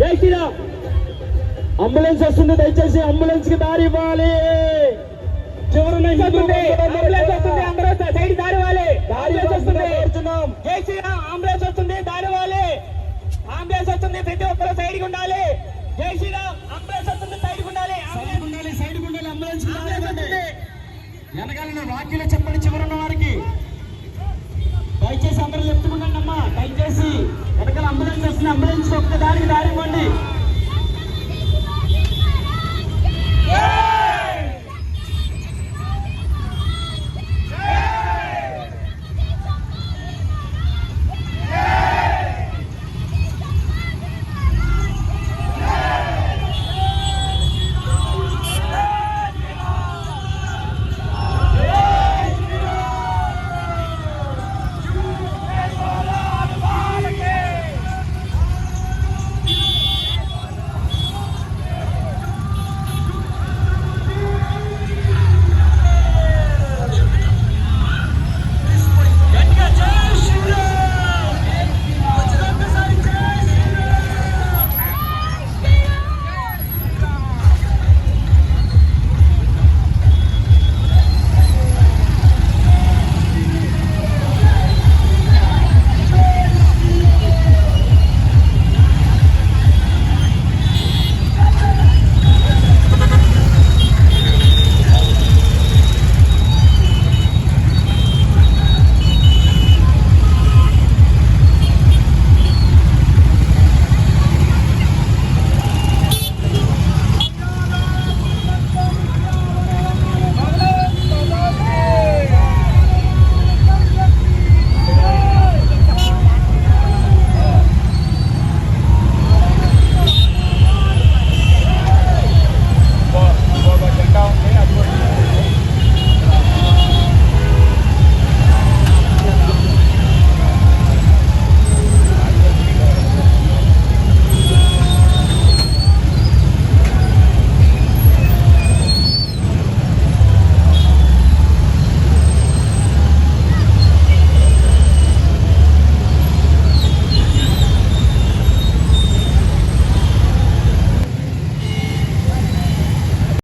జై శ్రీరామ్. అంబులెన్స్ వస్తుంది, దయచేసి అంబులెన్స్ కి దారి ఇవ్వాలి. చివరి అందరూ సైడ్ దారి ఇవ్వాలి. జై శ్రీరామ్. అంబులెన్స్ వస్తుంది, దారి ఇవ్వాలి. అంబులెన్స్ వస్తుంది, ప్రతి ఒక్కరు సైడ్ ఉండాలి. జై శ్రీరామ్. అంబులెన్స్ వస్తుంది, సైడ్ ఉండాలి. సైడ్ ఉండాలి. అంబులెన్స్ వెనకాల వాక్యలో చెప్పండి. చివరున్న వారికి దయచేసి అందరూ చెప్తుండండి అమ్మా. దయచేసి వెనకాల అంబులెన్స్ వస్తుంది, అంబులెన్స్ ఒక్క దారికి దారి ఇవ్వండి.